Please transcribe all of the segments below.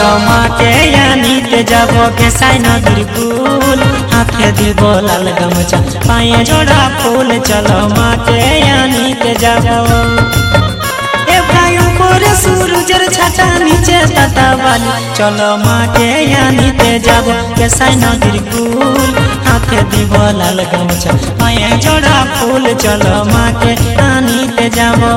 चलो माके आनिते जाबो केसाई नदीर कूल हाथे দিব लाल गामछा पाए जोड़ा फूल चलो माके आनिते जाबो ए भाई ऊपर सूरजर छाता नीचे ताता वाली चलो माके आनिते जाबो केसाई नदीर कूल हाथे দিব लाल गामछा पाए जोड़ा फूल चलो माके आनिते जाबो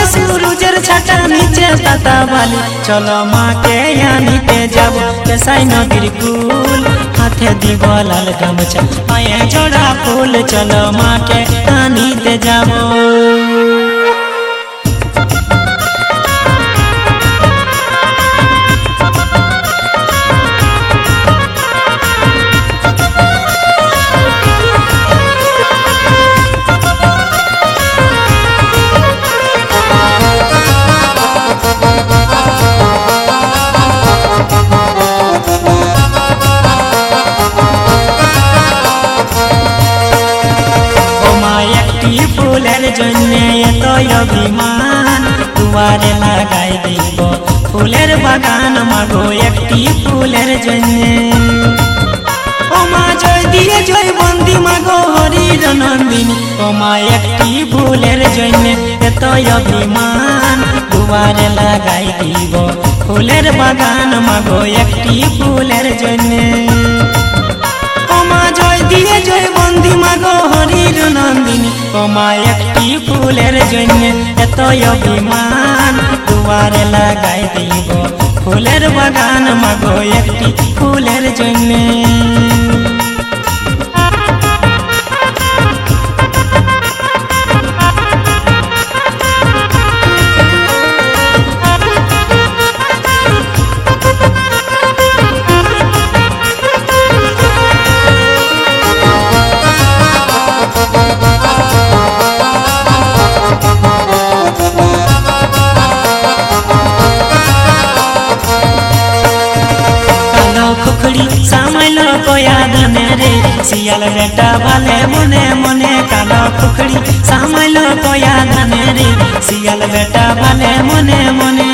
सूरजर छाता नीचे ताता वाली चलो माके आनिते जाबो केसाई नदीर कूल हाथे দিব लाल गामछा पाए जोड़ा फूल चलो माके आनिते जाबो फूलेर जन्ने तो अभिमान दुआरे लगाई দিব फूलेर बागान मागो एकटी फूलेर जन्ने ओ मा जय दिए जय बंदी मागो हरिर नंदिनी ओ मा एकटी फूलेर जन्ने तो अभिमान दुआरे लगाई দিব फूलेर बागान मागो एकटी फूलेर जन्ने ओ मा जय दिए जय बंदी मागो हरिर नंदिनी ओ मा एकटी फूलेर जन्ने एत अभिमान दुआरे लगाई দিব फूलेर बागान मागो एकटी फूलेर जन्ने सामैलो कोया धने रे सियाल बेटा भाले मने मने कालो खुखड़ी सामैलो कोया धने रे सियाल बेटा भाले मने मने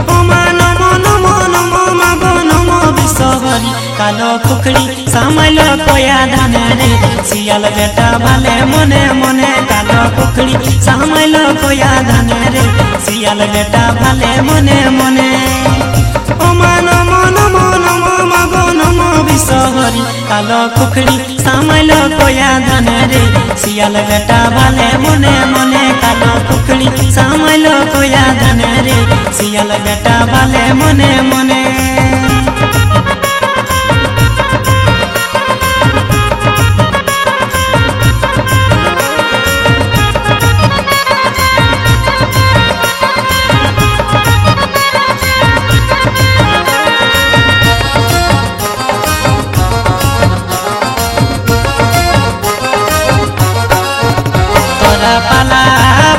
ओ मानो मनो मनो मगो नमो विश्वहरि कालो खुखड़ी सामैलो कोया धने रे सियाल बेटा भाले मने मने कालो खुखड़ी सामैलो कोया धने रे सियाल बेटा भाले मने मने ओ मानो मनो मनो मगो नमो विश्वहरि कालो खुखड़ी सामैलो कोया धने रे सियाल बेटा भाले मने मने कालो खुखड़ी सामैलो कोया धने रे सियाल बेटा भाले मने मने पाला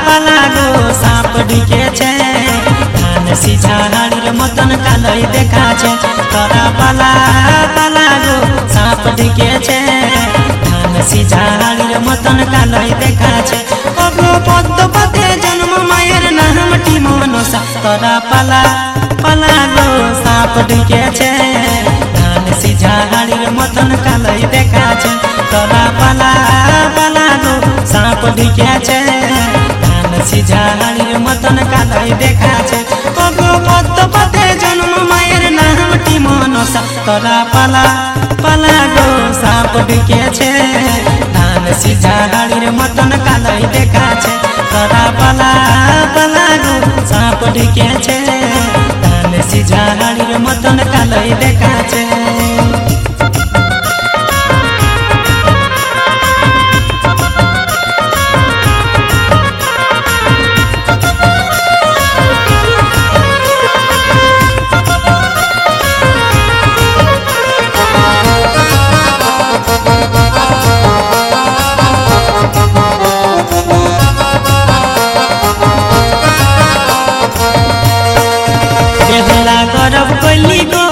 पाला गो साप ढिके छे धान सीझा हाड़ीर मतन कालई देखा छे तोरा पाला पाला गो साप ढिके छे धान सीझा हाड़ीर मतन कालई देखा छे अगो पद्म पथे जन्म मायर नामटी मनसा तोरा पाला पाला गो साप ढिके छे धान सीझा हाड़ीर मतन कालई देखा छे तोरा पाला पाला गो साप ढिके छे धान सीझा हाड़ीर मतन कालई देखा छे अगो पद्म पथे जन्म मायर नामटी मनसा तोरा पाला पाला गो साप ढिके छे धान सीझा हाड़ीर मतन कालई देखा छे तोरा पाला पाला गो साप ढिके छे धान सीझा हाड़ीर मतन कालई देखा छे गौरव कोली गो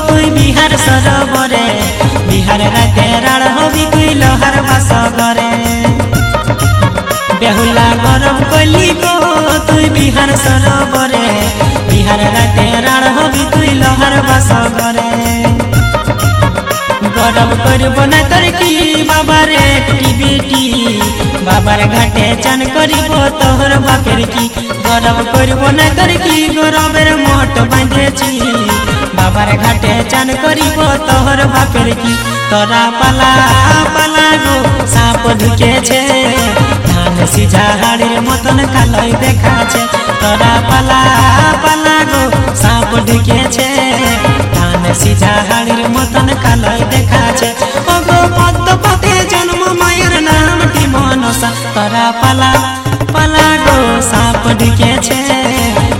तुई बिहार सरोबरे बिहार राते राड़ हबी तुई लोहार बास करे बेहुला गौरव कोली गो तुई बिहार सरोबरे तोहर बस घरे गौरव करब न करकी बाबार एक्टिविटी बाबार घाटे चान करिब तोहर बापेर की गौरव करब न करकी गौरवेर मोट बांधेছি बाबार घाटे चान करिब तोहर बापेर की तोरा पाला पाला गो साप ढुकेছে ধান সিঝা হাড়ের মতন কালাই দেখাছে तोरा पाला पाला गो साप ढुकेছে ধান সিঝা হাড়ের মতন কালাই দেখাছে ওগো পদ্মপথে জন্ম মায়ের নামটি মনসা तोरा पाला पाला गो साप ढुकेছে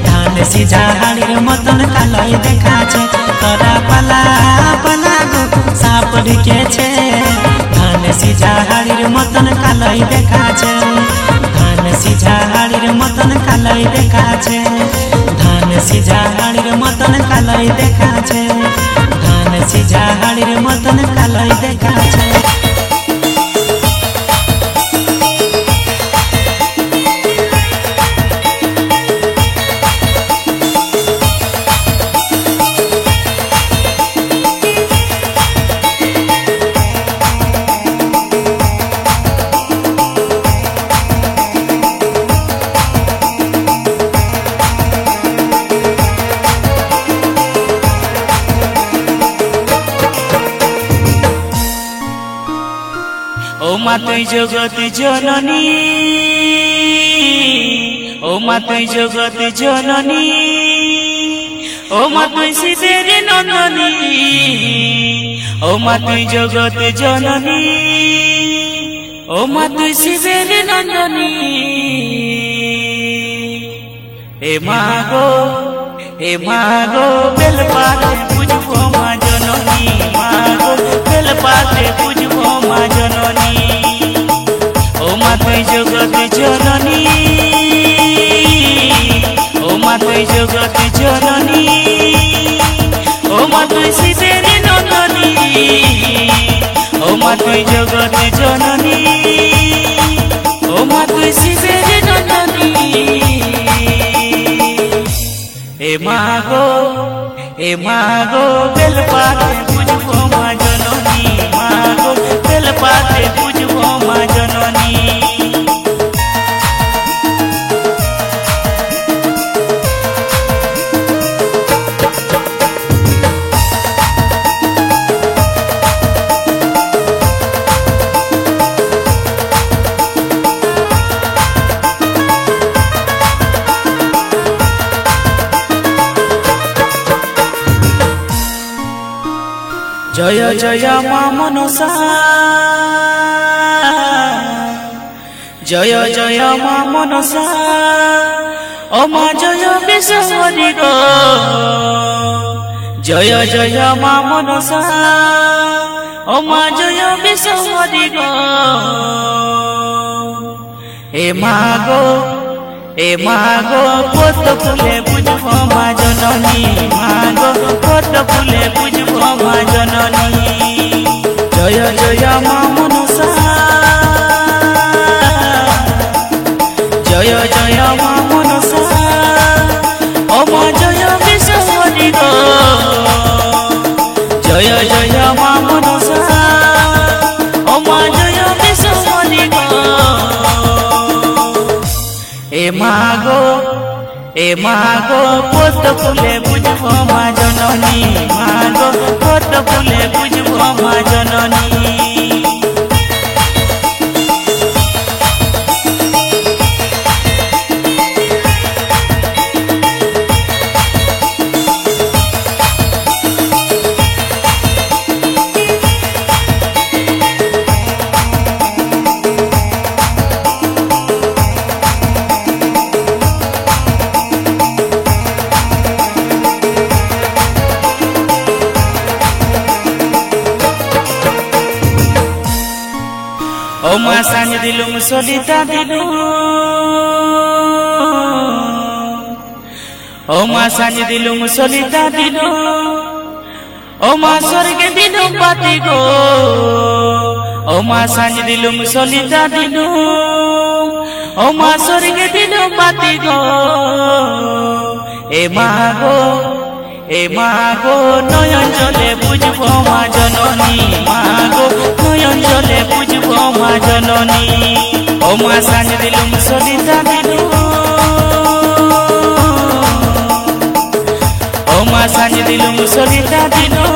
ধান সিঝা হাড়ের মতন কালাই দেখাছে तोरा पाला पाला गो साप ढुकेছে ধান সিঝা হাড়ের মতন কালাই দেখাছে ধান সিঝা হাড়ের মতন কালাই দেখাছে ধান সিঝা হাড়ের মতন কালাই দেখাছে ধান সিঝা হাড়ের মতন কালাই দেখাছে ओ मा तुई जगत जननी ओ मा तुई जगत जननी ओ मा तुई शिवेर नंदनी ओ मा तुई जगत जननी ओ मा तुई शिवेर नंदनी ए मागो बेलपाते बुझबो मा जननी मागो बेलपाते बुझबो मा जननी ओ मा तुई जगत जननी ओ मा तुई जगत जननी ओ मा तुई शिवेर नंदनी ओ मा तुई जगत जननी ओ मा तुई शिवेर नंदनी ए मागो बेलपाते बुझबो मा जननी मागो बेलपाते बुझबो मा जननी जय जय मा मनसा जय जय मा मनसा ओ मा जय विश्वरी गो जय जय मा मनसा ओ मा जय विश्वरी गो ए मागो पद फुले बुझबो मा जननी मागो पद फुले बुझबो मा जननी जय जय मा मनसा जय जय मा मनसा ओ मा जय विश्वरी गो जय जय मा मनसा ओ मा जय विश्वरी गो ए मागो पद फुले बुझबो मा जननी मागो पद फुले बुझबो मा जननी ओ मा सांज दिलु मुसलिता दिलु ओ मा सांज दिलु मुसलिता दिलु ओ मा स्वर्गे दिलु बाती गो ओ मा सांज दिलु मुसलिता दिलु ओ मा स्वर्गे दिलु बाती गो ए এ মা গো নয়ন জলে বুঝবো মা জননী, মা গো নয়ন জলে বুঝবো মা জননী। ও মা সাঁঝ দিলুম সলিতা দিলুম, ও মা সাঁঝ দিলুম সলিতা দিলুম,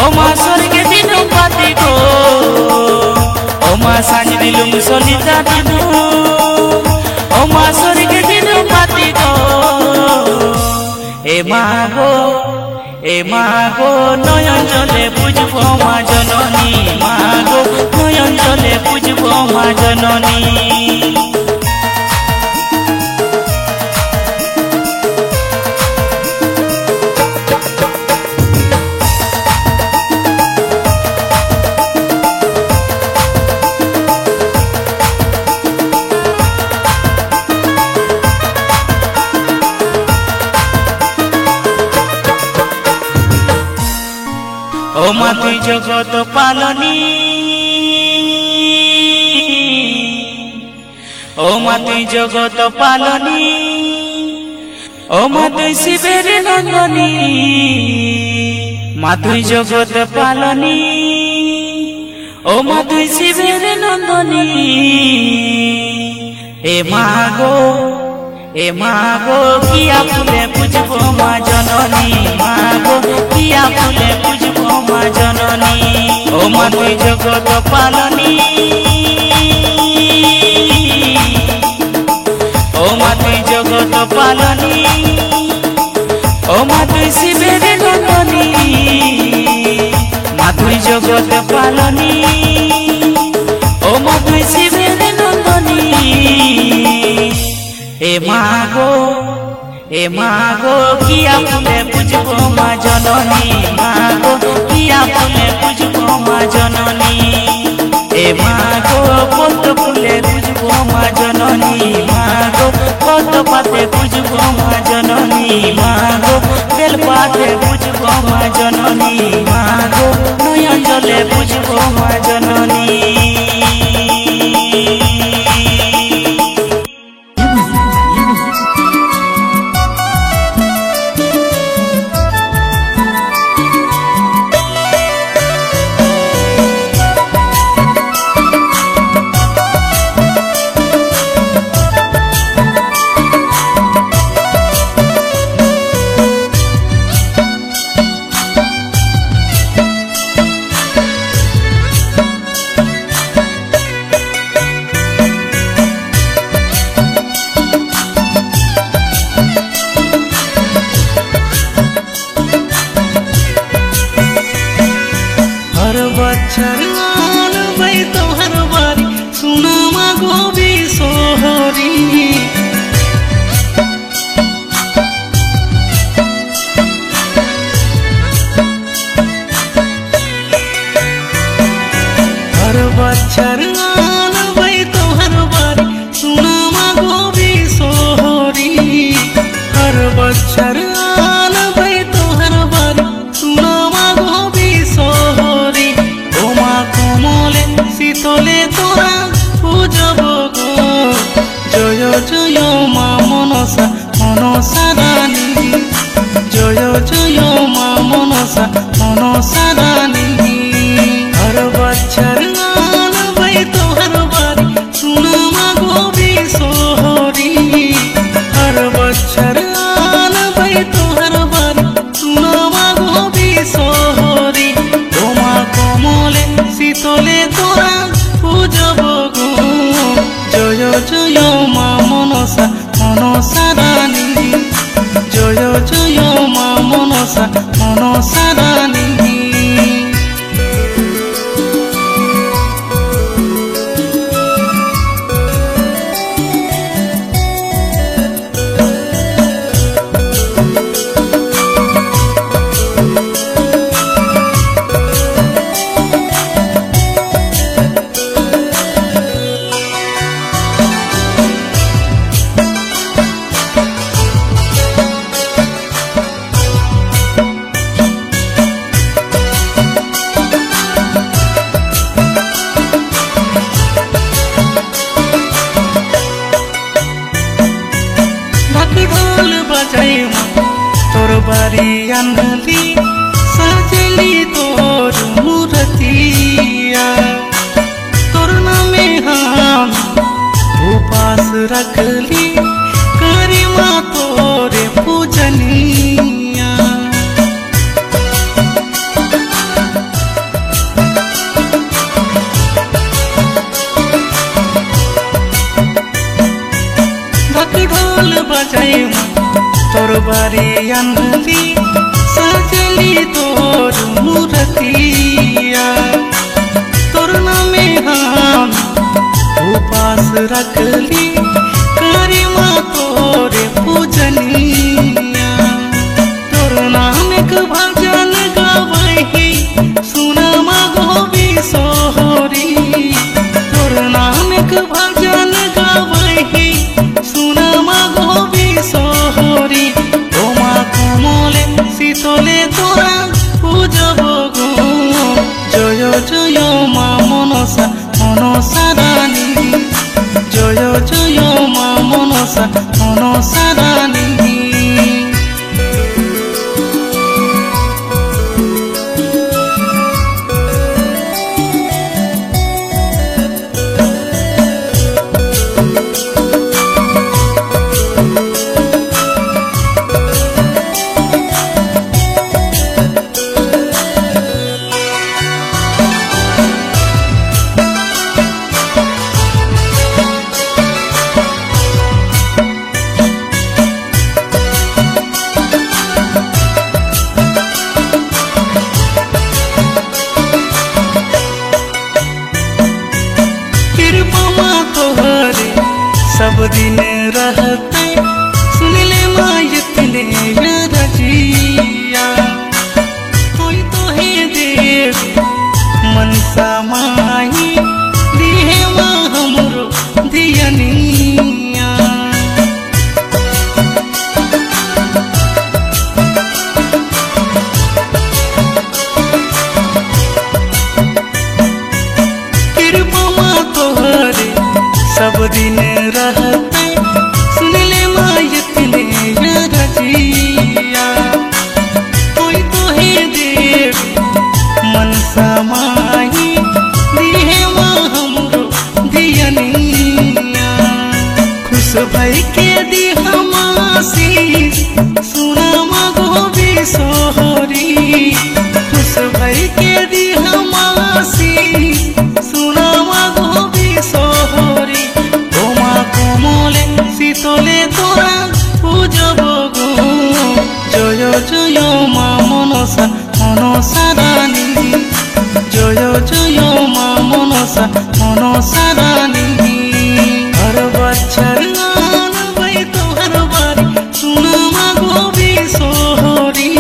ও মা স্বর্গে দিলুম বাতি গো, ও মা সাঁঝ দিলুম সলিতা দিলুম, ও মা স্বর্গে দিলুম বাতি গো। এ মা গো, এ মা গো নয়ন জলে বুঝবো মা জননী, মা গো নয়ন জলে বুঝবো মা জননী। ও মা তুই জগত পালনী, ও মা তুই জগত পালনী, ও মা তুই শিবের নন্দনী, মা তুই জগত পালনী, ও মা তুই শিবের নন্দনী। এ মা গো, এ মা গো কিয়া ফুলে বুঝবো মা জননী, মা গো কিয়া ফুলে বুঝবো মা জননী। ও মা তুই জগত পালনী, ও মা তুই জগত পালনী, ও মা তুই শিবের নন্দনী, মা তুই জগত পালনী, ও মা তুই শিবের নন্দনী। এ মা গো, এ মা গো কিয়া ফুলে বুঝবো মা জননী, মা গো কিয়া ফুলে বুঝবো মা জননী। এ মা গো পদ্ম ফুলে বুঝবো মা জননী, মা গো পদ্ম পাতে বুঝবো মা জননী, মা গো বেল পাতে বুঝবো মা জননী, মা গো নয়ন জলে বুঝবো মা জননী। बारी अनली सजली तोर मूर्तिया तोर नामे हम उपास रखली करी माँ तोरे पूजनिया ढक ढोल बजाई तोर बारी अनली सजली तोर मूर्तिया तोर नामे हम उपास रखली करी माँ तोरे पूजनिया तोर नाम के भजन गावही सुना माँ गोबी सोहरी तोर नाम के भजन गावही सुना माँ गोबी सोहरी ओ माँ कोमले शीतले तोरा पूजब गो जय जय माँ मनसा मनसा रानी जय जय माँ मनसा मनसा रानी सब दिन रहते सुन ले माँ इतने रजिया कोई तो है देव मनसा माही दिहे माँ हमरो दियनिया कृपा माँ तोहरे सब दिन रहते सुन ले माँ इतने रजिया कोई तो है देव मनसा माही दिहे माँ हमरो दियनिया खुश भई के दी हमासी सुना माँ गोबी सोहरी खुश भई के दी हमासी सुना माँ गोबी सोहरी कोमले शीतले तोरा पूजब गो जय जय माँ मनसा मनसा रानी जय जय माँ मनसा मनसा रानी हर बच्चर आनबै तोहर बारी सुना माँ गोबी सोहरी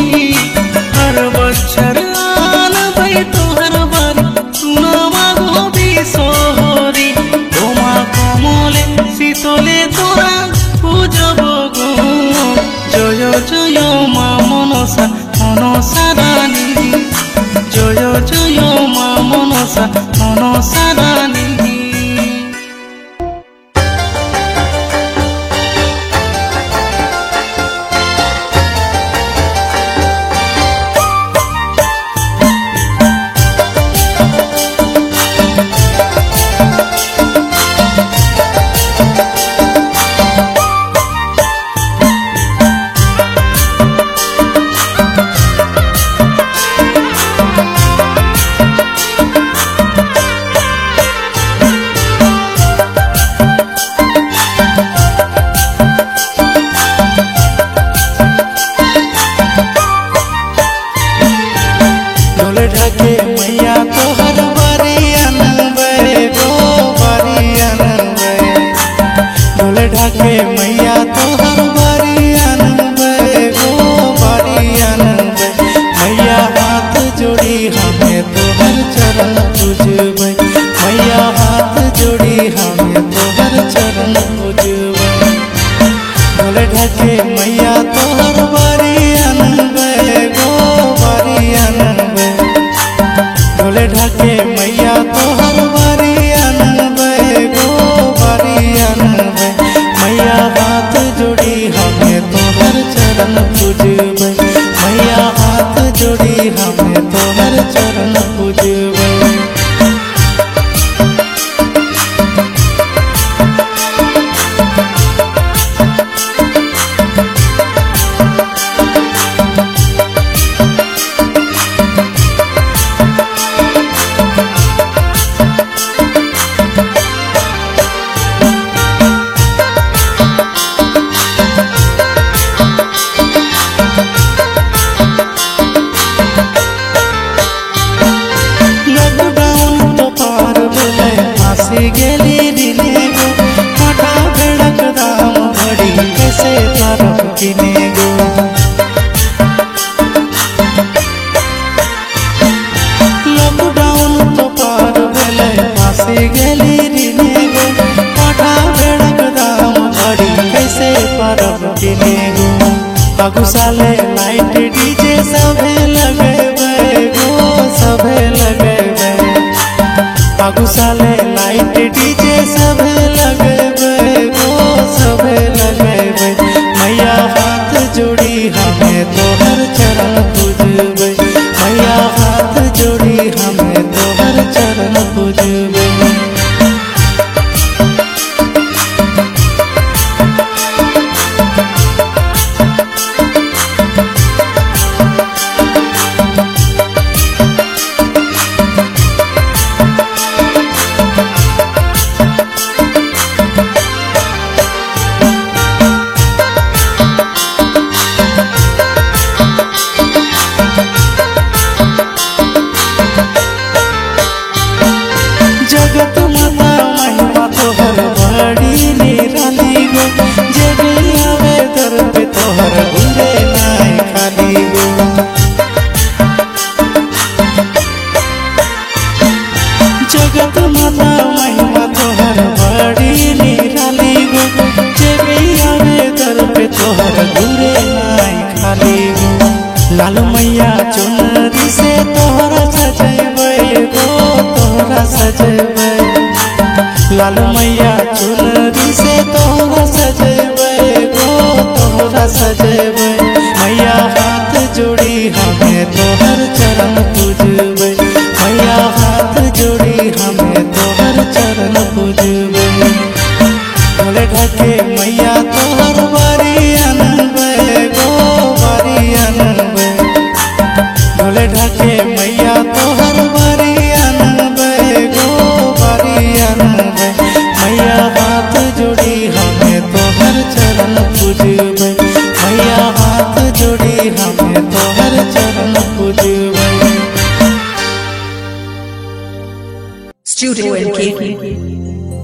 हर बच्चर आनबै तोहर बारी सुना माँ गोबी सोहरी ओ माँ कोमले शीतले तोरा पूजब गो जय जय माँ मनसा मनसा रानी जय जय माँ मनसा मनसा रानी ढाके मैया तोहर बारी अनबै गो बारी अनबै मैया हाथ जोड़ी हमें तोहर चरण पूजबै मैया हाथ जोड़ी हमें तोहर चरण पूजबै ढोल ढाके मैया तोहर बारी अनबै गो बारी अनबै ढोल ढाके मैया तोहर बारी अनबै गो बारी अनबै मैया हाथ जोड़ी हमें तोहर चरण पूजबै आगू साले लाइट डीजे सभे लगेबे गो सभे लगेबे आगू साले लाइट डीजे सभे लगेबे गो सभे लगेबे मैया हाथ जोड़ी हमें तोहर चरण पूजबे मैया हाथ जोड़ी हमें तोहर चरण पूजबे जगत माता महिमा तोहर बड़ी निराली गो जे भी आवे दर पे तोहर घुरे नाय खाली गो जगत माता महिमा तोहर बड़ी निराली गो जे भी आवे दर पे तोहर घुरे नाय खाली गो लाल मैया चुनरी से तोहरा सजेबे गो तोहरा सजेबे लाल मैया चुनरी से तोहरा सजेबे गो तोहरा सजेबे मैया हाथ जोड़ी हमें तोहर चरण पूजबे मैया हाथ जोड़ी हमें तोहर चरण पूजबे भोले ढके मैया तोहर बारी अनबे गो बारी अनबे भोले ढके मैया तोहर बारी अनबे गो बारी अनबे मैया हाथ जोड़ी हमें तोहर चरण पूजबे मैया हाथ जोड़ी हमें तोहर चरण पूजबे Studio NK.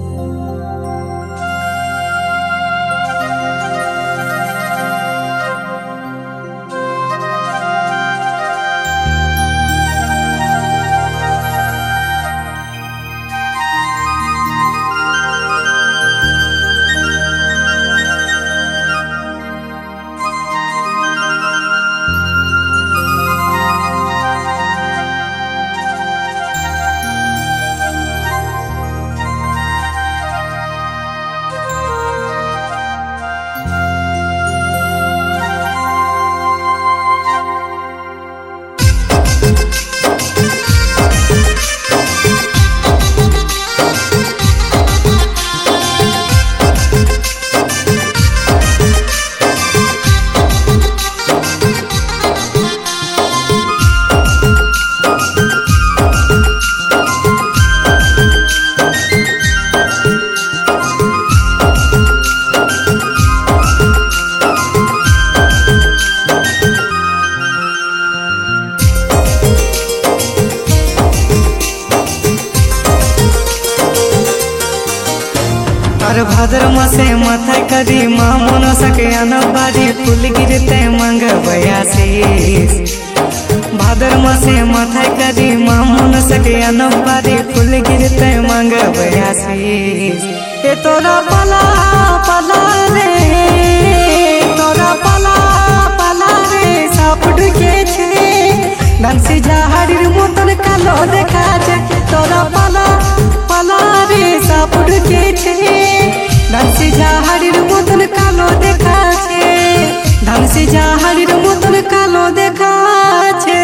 और भाद्र मासे माथा करी माँ मनो सके अनबारी फूल गिरते मंग बयासीस भाद्र मासे माथा करी माँ मनो सके अनबारी फूल गिरते मंग बयासीस ए तोरा पला पला रे तोरा पला पला रे सापड़ के छे डांसी झाड़ीर मतन कालो देखा छे तोरा पला पला रे सापड़ के छे डांसी झाड़ीर मतन कालो देखा छे डांसी झाड़ीर मतन कालो देखा छे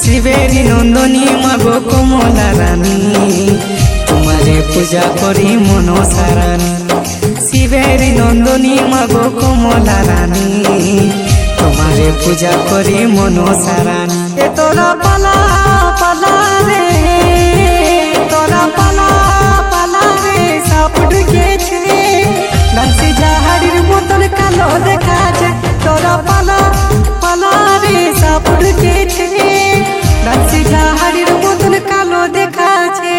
शिवेरी नंदनी मागो कमला रानी तुम्हारे পূজা করি মনসা রানী, শিবের নন্দনী মাগো কমলা রানী, তোমারে পূজা করি মনসা রানী। এ তোরা পালা পালা রে, তোরা পালা পালা রে, সাপ ঢুকেছে ডান্সি ঝাড়ির মতন কালো দেখাচ্ছে। তোরা পালা পালা রে, সাপ ঢুকেছে ডান্সি ঝাড়ির মতন কালো দেখাচ্ছে।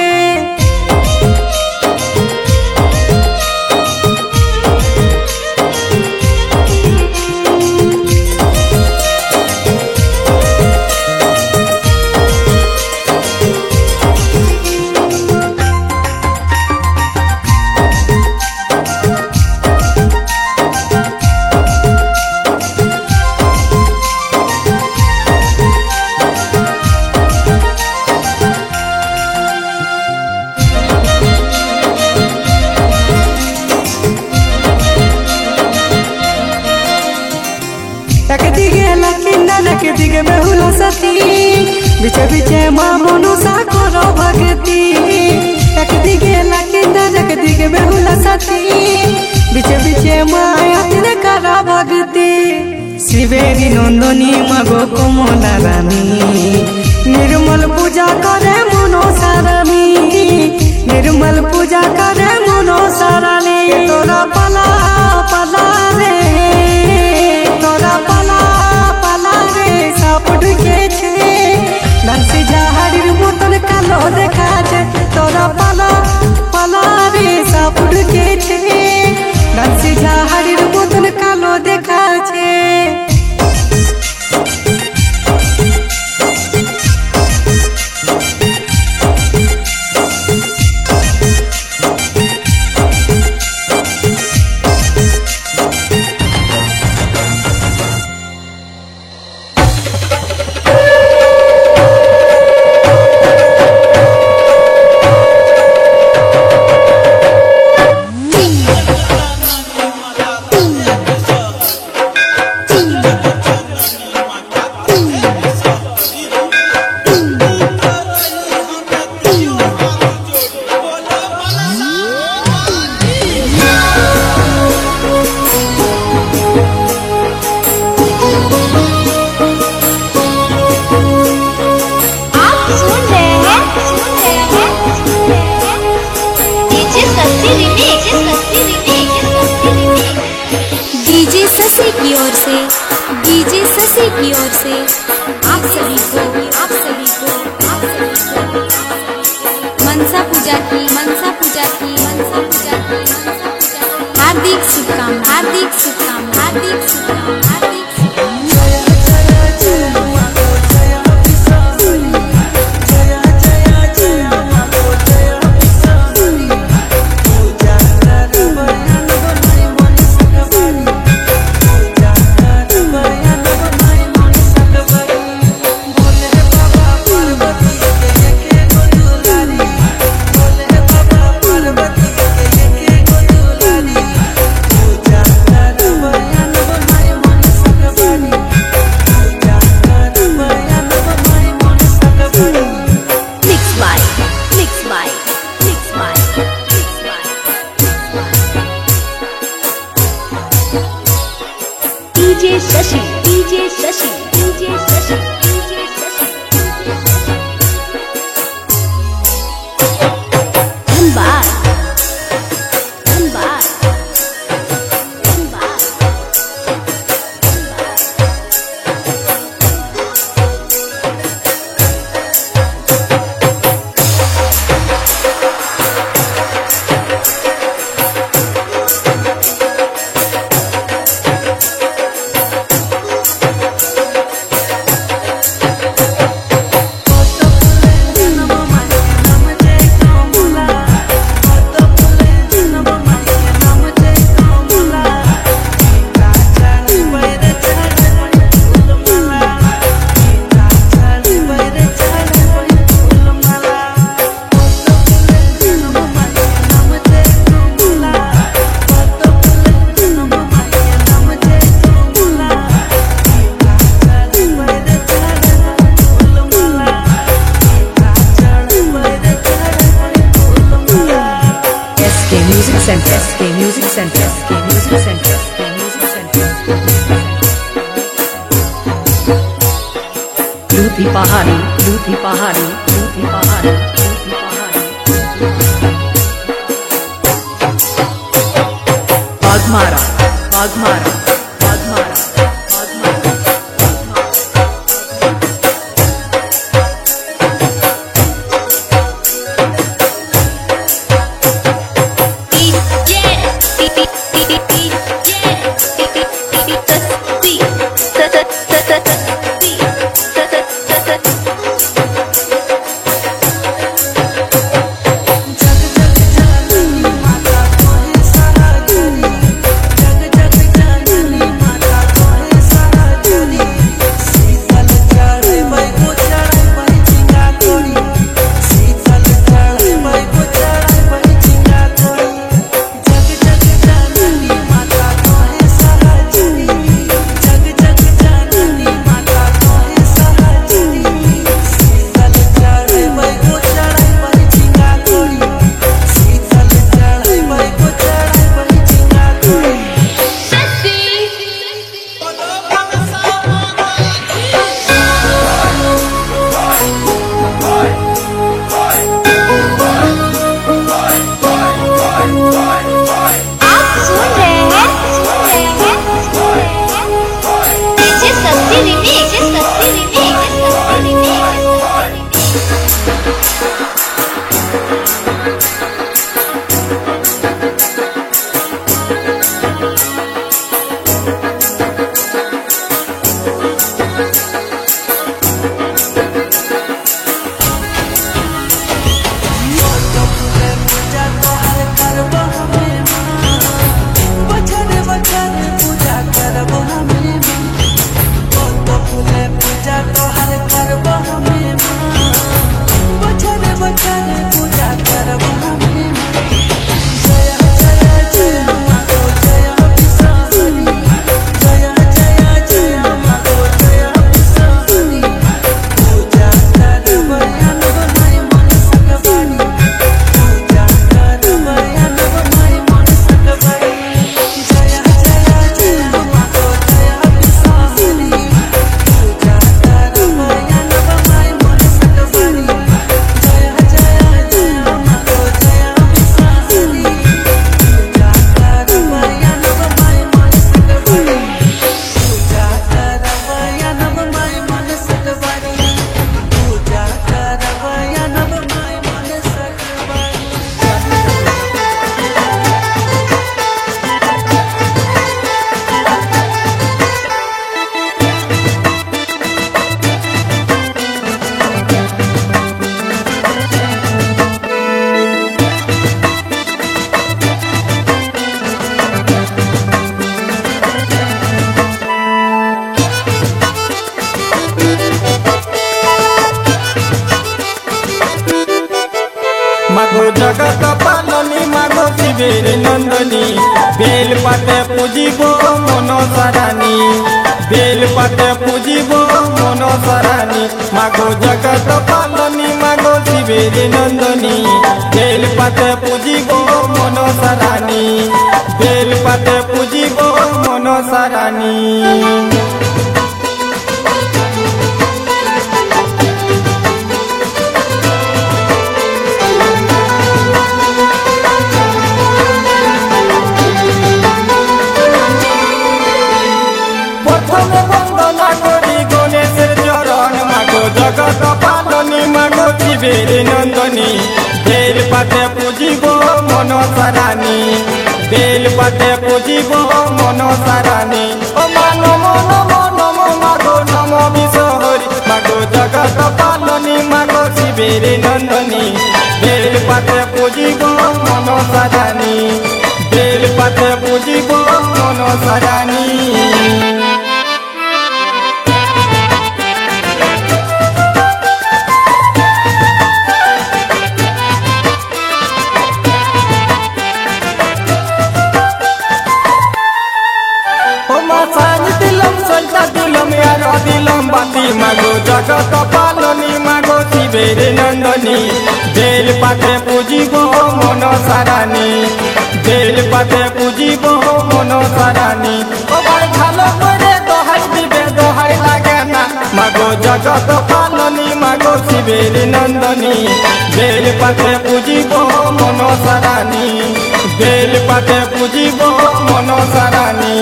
একদিকে লক্ষ্মীনাথ একদিকে বেহুলা সতী, বিছে বিছে মা মনসা করো ভক্তি। একদিকে লক্ষ্মীনাথ একদিকে বেহুলা সতী, বিছে বিছে মা আতির করো ভক্তি। শিবেরি নন্দনী মাগো কমলা রানী, নির্মল পূজা করে মনসা রানী, নির্মল পূজা করে মনসা রানী। তোরা পালা পালা রে, তোরা পালা পালা রে, সাপ ঢুকেছে ডান্সি ঝাড়ির মতন কালো দেখাচ্ছে। তোরা পালা পালা রে, সাপ ঢুকেছে ডান্সি ঝাড়ির মতন কালো দেখাচ্ছে। डीजे शशि की ओर से आप सभी को मनसा पूजा की हार्दिक शुभकामनाएं, हार्दिक शुभकामनाएं, हार्दिक शुभकामनाएं, हार्दिक Music Center, SK Music Center, SK Music Center, SK Music Center. Luthi Pahari, Luthi Pahari, Luthi Pahari, Luthi Pahari. Agmara, Agmara, Agmara, Agmara. मागो जगत पालनी मागो शिवेर नंदनी बेल पाते पूजिबो मनो सरानी बेल पाते पूजिबो मनो सरानी मागो जगत पालनी मागो शिवेर नंदनी बेल पाते पूजिबो मनो सरानी बेल पाते पूजिबो मनो सरानी जगत पालनी मागो शिवेर नंदनी बेल पाते पूजिबो मनो सरानी बेल पाते पूजिबो मनो सरानी ओ मानो मनो मनो मागो नमो विश्वहरि मागो जगत पालनी मागो शिवेर नंदनी बेल पाते पूजिबो मनो सरानी बेल पाते पूजिबो मनो सरानी मागो जगत पालनी मागो शिवेर नंदनी बेल पाते पूजिबो मनो सरानी পাতে পুজিব মনসা রানী ও ভাই ভালো করে দোহাই দিবে দোহাই লাগে না মাগো জগত পালনী মাগো শিবের নন্দনী বেল পাতে পুজিব মনসা রানী বেল পাতে পুজিব মনসা রানী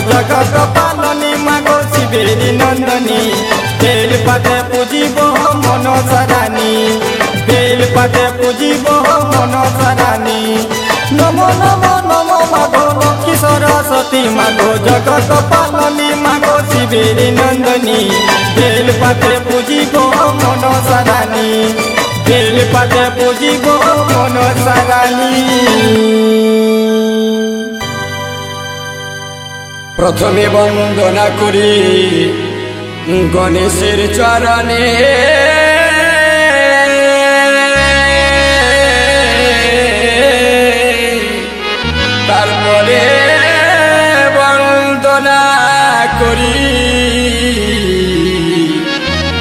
জগত পালনী মাগো শিবের নন্দনী বেল পাতে পুজিব মনসা রানী বেল পাতে পুজিব মনসা রানী নম নম নম মাগো লক্ষ্মী সরস্বতী মাগো জগত পালনী মাগো শিবের নন্দনী বেল পাতে পুজিব মনসা রানী বেল পাতে পুজিব মনসা রানী প্রথমে বন্দনা করি গণেশের চরণে তারপরে বন্দনা করি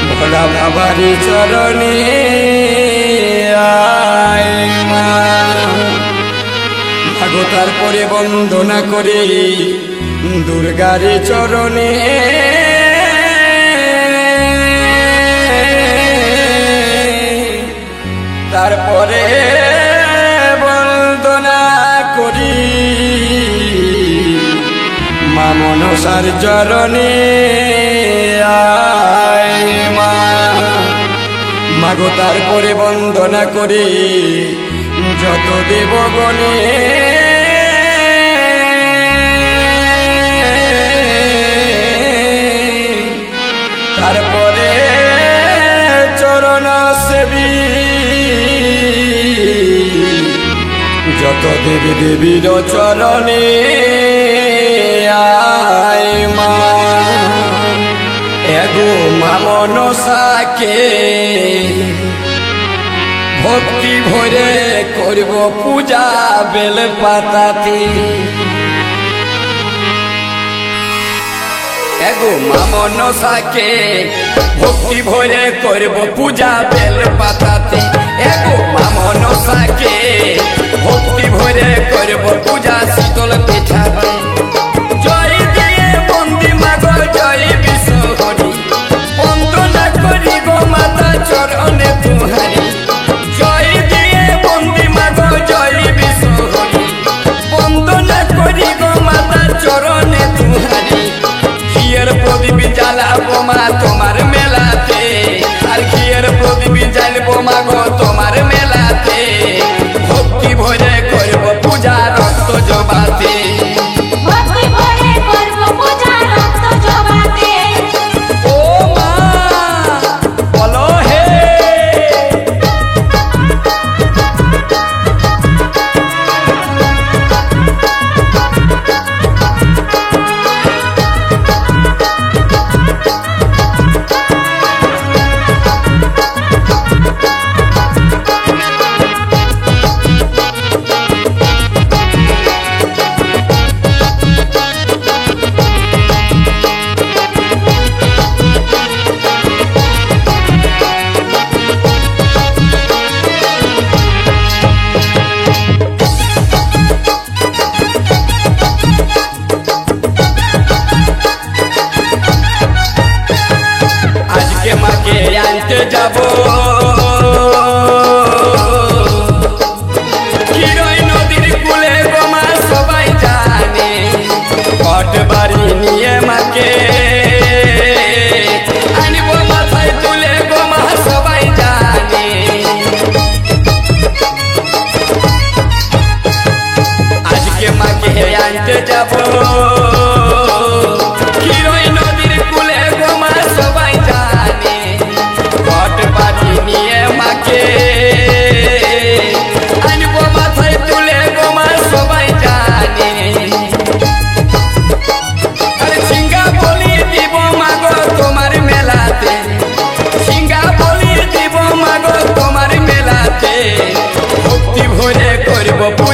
ভোলা বাবার চরণে আয় মা মাগো তারপরে বন্দনা করি দুর্গার চরণে তারপরে বন্দনা করি মা মনসার চরণে আয় মা মাগো তারপরে বন্দনা করি যত দেবগণে তারপরে চরণ সেবী যত দেবী দেবীর চরণে আয় মা এগো মা মনসাকে ভক্তি ভরে করব পূজা বেল পাতাতে এগো মা মনসাকে ভক্তি ভরে করব পূজা বেল পাতাতে এগো মা মনসাকে ভক্তি ভরে করব পূজা শীতল পিঠাতে জয় দিয়ে বন্দি মাগো জয় বিশ্বহরি বন্দনা করি গো মাতা চরণে তুহারি জয় দিয়ে বন্দি মাগো জয় বিশ্বহরি বন্দনা করি গো মাতা চরণে তুহারি ঘিয়ের প্রদীপ জ্বালাবো মা তোমার মেলাতে আর ঘিয়ের প্রদীপ জ্বালবো মা গো তোমার মেলা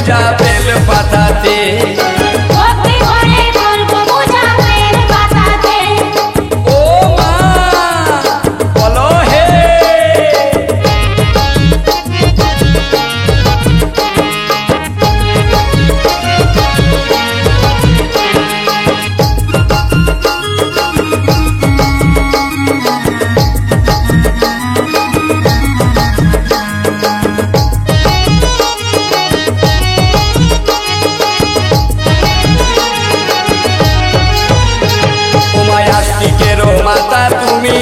পূজা বেল পাতাতে ভক্তি ভরে করব পূজা বেল পাতাতে ও মা বলো হে আস্তিকেরও মাতা তুমি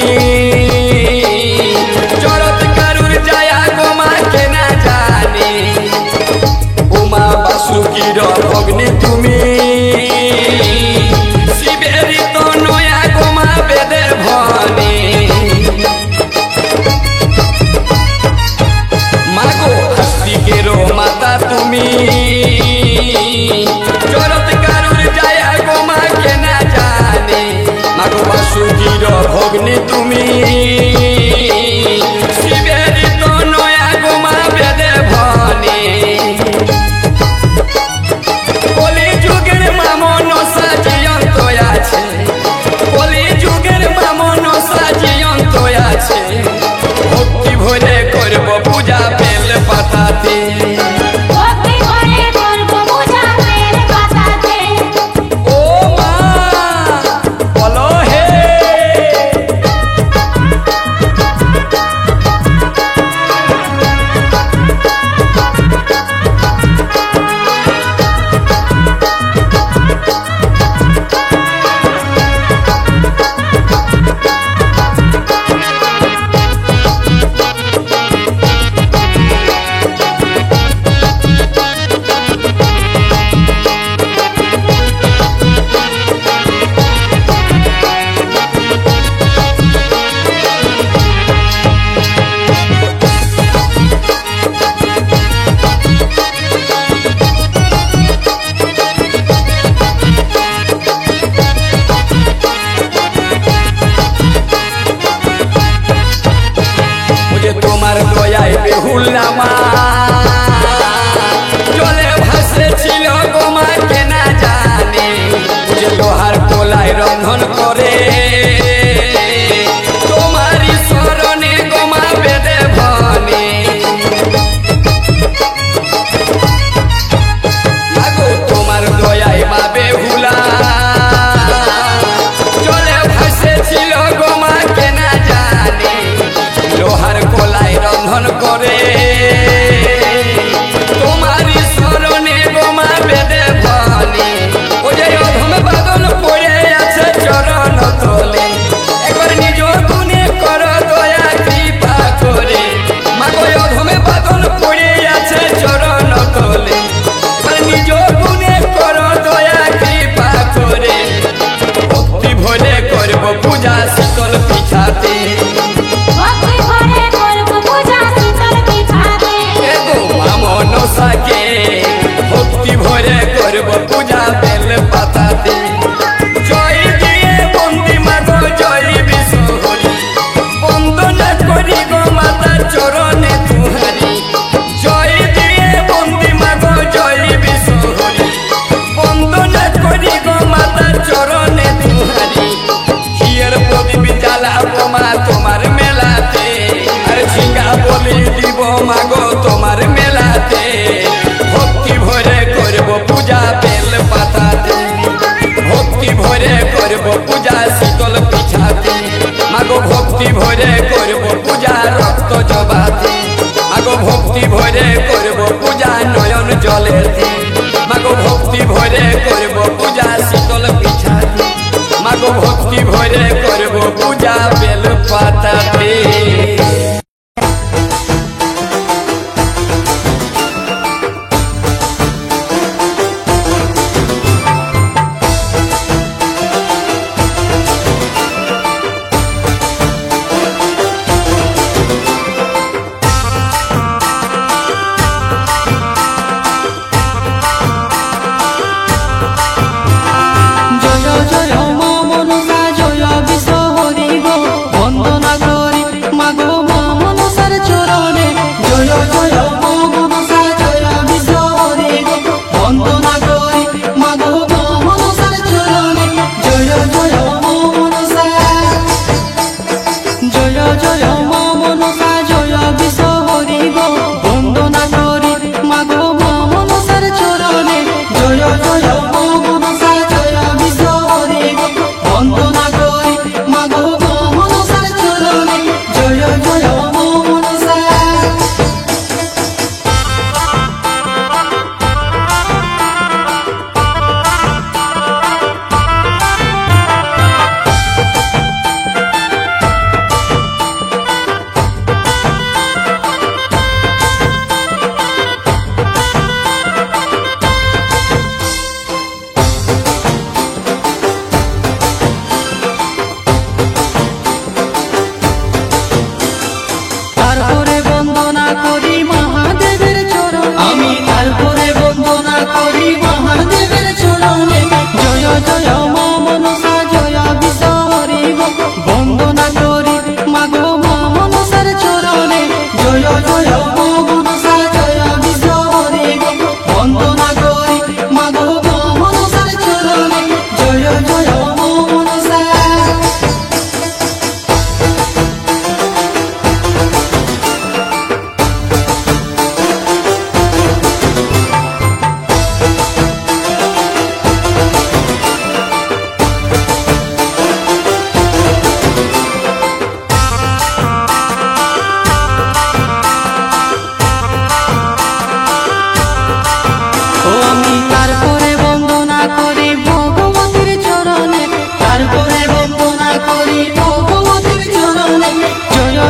জড়ত কারুর জায়া গোমা কেনা জানে উমা বাসুকির ভগ্নি তুমি শিবেরই তো নয়া গোমা বেদের ভনে মাগো আস্তিকেরও মাতা তুমি জড়ত কারুর জায়া গোমা কেনা জানে মাগো বাসুকির ভগ্নি তুমি শিবেরই তো নয়া গোমা বেদে ভনে কলি যুগের মামন সাজিয়ন্ত আছে কলি যুগের মামন সাজিয়ন্ত আছে ভক্তি ভরে করব পূজা বেল পাতাতে ভক্তি ভরে করব পূজা বেল পাতাতে ও মা বলো হে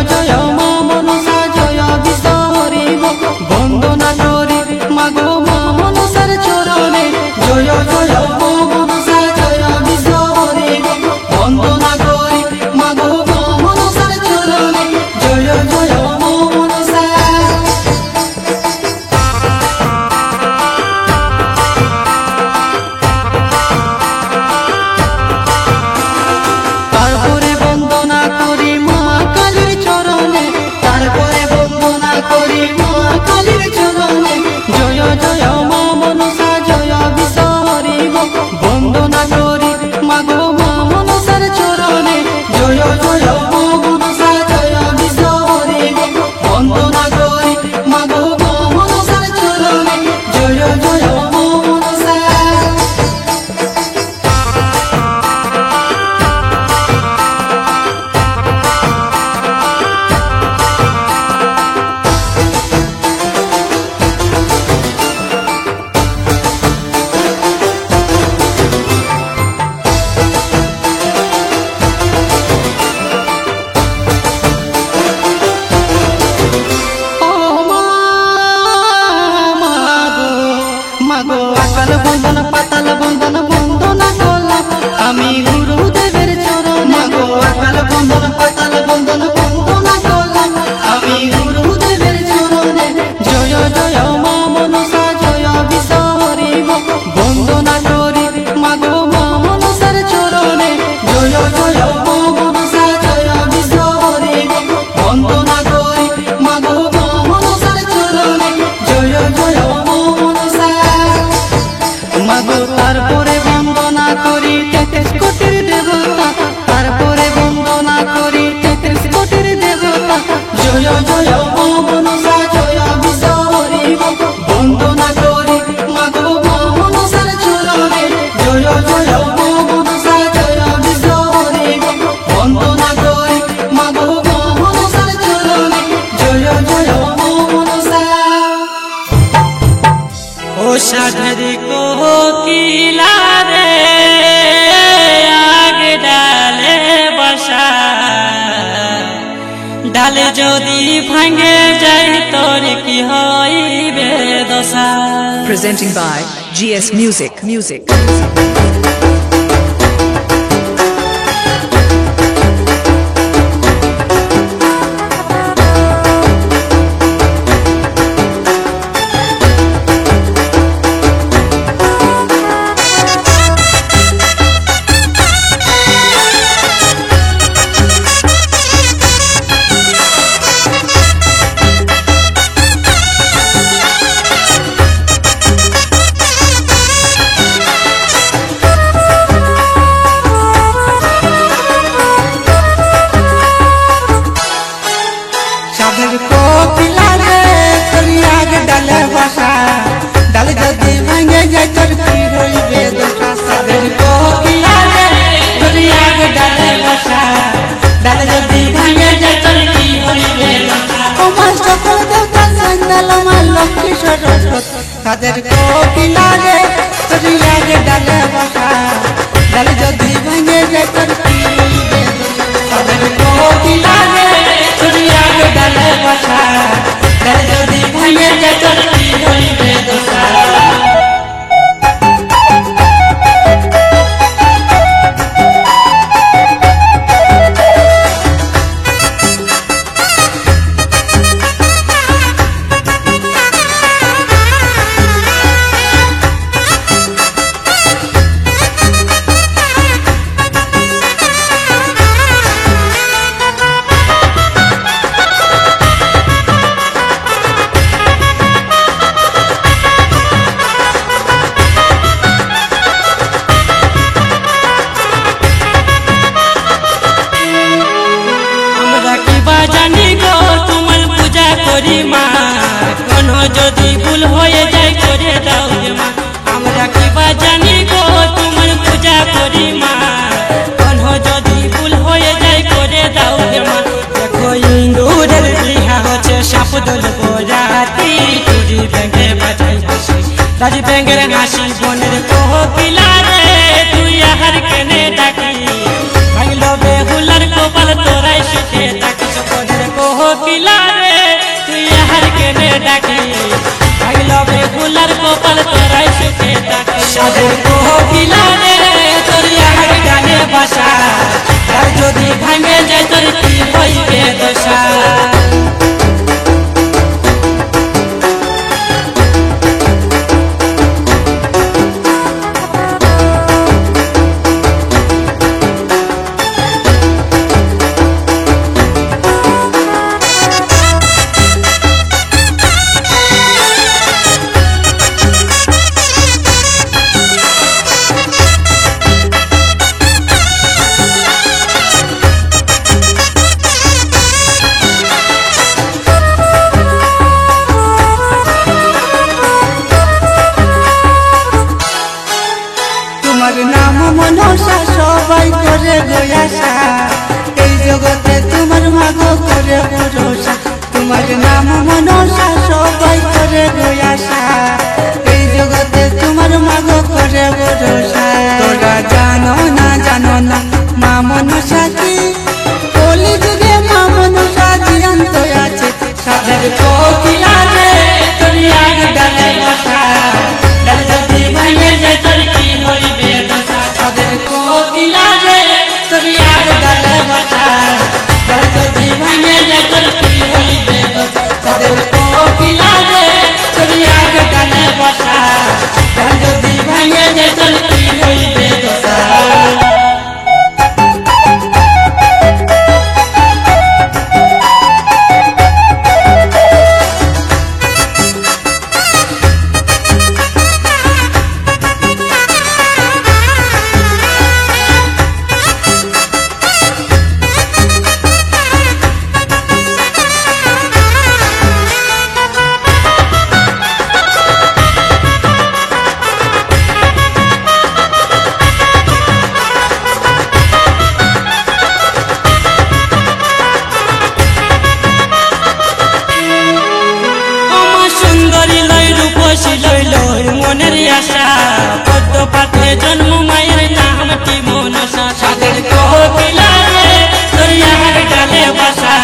জয় মা মনসা জয় বিশ্ব হরি গো বন্দনা করি মাগো মা মনসার চরণে জয় জয় মা মনসা জয় বিশ্ব হরি গো বন্দনা করি মাগো মা মনসার চরণে জয় জয় মা মনসা। তারপরে বন্দনা করি মা কালীর চরণে তারপরে বন্দনা করি মা কালীর চরণে জয় জয় মা মনসা জয় বিশ্ব হরি গো বন্দনা করি মাগো মা মনসার চরণে জয় জয় মা মনসা জয় বিশ্ব হরি গো বন্দনা করি মাগো মা মনসার চরণে জয় জয় মা মনসা। মাগো আকাল বন্দন পাতাল বন্দন বন্দনা করলাম আমি গুরুদেবের চরণ মাগো আকাল বন্দন পাতাল বন্দন বন্দনা করলাম আমি গুরুদেবের চরণে জয় জয় মা মনসা জয় বিশ্ব হরি গো বন্দনা করি মাগো মা মনসার চরণে জয় জয় মা মনসা জয় বিশ্ব হরি গো বন্দনা করি মাগো মা মনসার চরণে জয় জয় মা মনসা। মাগো তারপরে বন্দনা করি 33 কোটির দেবতা তারপরে বন্দনা করি 33 কোটির দেবতা জয় জয় মা মনসা জয় বিশ্ব হরি গো বন্দনা করি মাগো মা মনসার চরণে জয় জয় মা মনসা জয় বিশ্ব হরি গো বন্দনা করি মাগো মা মনসার চরণে জয় জয় মা মনসা। ও সাধরি কোকিলা রে আগে ডালে বসা ডালে যদি ভাঙে যাই তোর কি হইবে দশা। Presenting by GS Music. সাধের কোকিলা রে তোরি আগে ডালে বসা ডাল যদি ভাঙে যায় তোর কি হইবে দশা। সাধের কোকিলা রে তোরি আগে ডালে বসা ডাল যদি ভাঙে যায় তোর কি হইবে দশা। আমার সকল দেবতা সন্ন্যাল আমার লক্ষ্মী সরস্বতী সাধের কোকিলা রে তোরি আগে ডালে বসা ডাল যদি ভাঙে যায় তোর কি হইবে দশা। সাধের কোকিলা রে তোরি আগে ডালে বসা ডাল যদি ভাঙে যায় তোর কি হইবে দশা। করি মা কোনো যদি ভুল হয়ে যায় করে দাও রে মা। আমরা কিবা জানি গো তোমার পূজা করি মা কোনো যদি ভুল হয়ে যায় করে দাও রে মা। দেখো ইন্দুরের বিহা হচ্ছে সাপ দলবো রাতি চুরি ভেঙে বাজাই হাসি রাজ ব্যাঙ্গের হাসি বনের কোকিলা রে তুই আহার কেনে ডাকি ভাঙলো বেহুলার গোপাল তোরাই সুখে থাকিস বনের ডাকি ভাগলো বেগুলার কপাল তোরাই সুখে থাকি সাদের কোকিলা রে তোর ইয়ার গানে বাসা আর যদি ভাঙে যায় তোর কি হইবে দশা তোমার নাম মনসা সবাই করে গোয়াসা এই জগতে তোমার মাগো করে ভরসা তোমার নাম মনসা সবাই করে গোয়াসা এই জগতে তোমার মাগো করে ভরসা তোরা জানো না মা মনসা কি কলি যুগে মা মনসা জীবন্ত আছে সাদের কোকিলা রে তোর ইয়ার ডালে বসা ডাল যদি ভাঙে যায় তোর কি হইবে দশা সাদের কোকিলা রে তোর ইয়ার ডালে বসা ডাল যদি ভাঙে যায় তোর কি হইবে দশা সাদের কোকিলা রে তোর ইয়ার ডালে বসা ডাল যদি ভাঙে যায় তোর কি হইবে দশা মনের আশা পদ্ম পাতে জন্ম মায়ের নামটি মনসা সাদের কোকিলা রে তোর ইয়ার ডালে বসা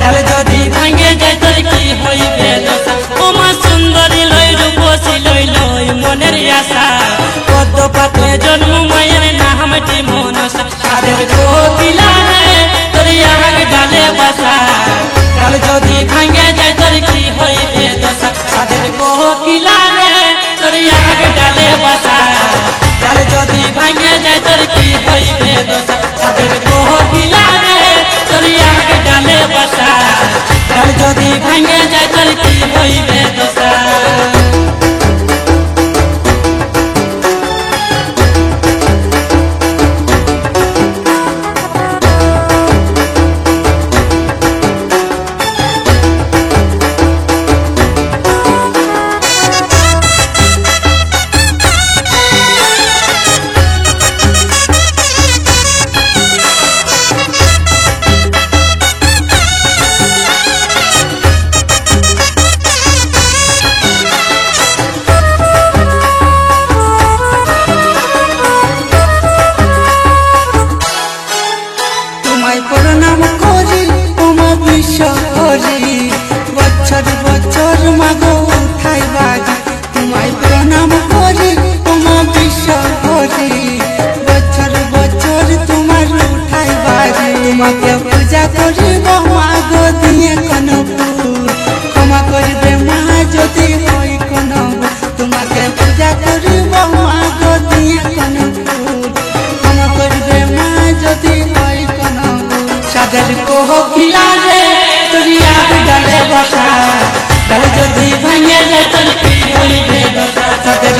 ডাল যদি ভাঙে যায় তোর কি হইবে দশা ও মা সুন্দরী লই রূপসী লই মনের আশা পদ্ম পাতে জন্ম মায়ের নামটি মনসা সাদের কোকিলা রে তোর ইয়ার ডালে বসা ডাল যদি ভাঙে যায় তোর কি হইবে দশা সাদের কোকিলা রে তোর ইয়ার ডালে বসা ডাল যদি ভাঙে যায় তোর কি হইবে দশা সাদের কোকিলা রে তোর ইয়ার ডালে বসা ডাল যদি ভাঙে যায় তোর কি হইবে দশা তোমায় প্রণাম করি তোমা বিশ্ব হরি বছর বছর মাগো উঠাই বাজি তোমায় প্রণাম করি তোমা বিশ্ব হরি বছর বছর তোমার উঠাই বাজি তোমাকে পূজা করিব মাগো দিয়ে কোন ফুল ক্ষমা করবে মা যদি হয় কোন তোমাকে পূজা করিব মাগো দিয়ে কোন ফুল ক্ষমা করবে মা যদি হয় কোন সাদের কোকিলা রে তোর ইয়ার ডালে বসা ডাল যদি ভাঙে যায় তোর কি হইবে দশা সাদের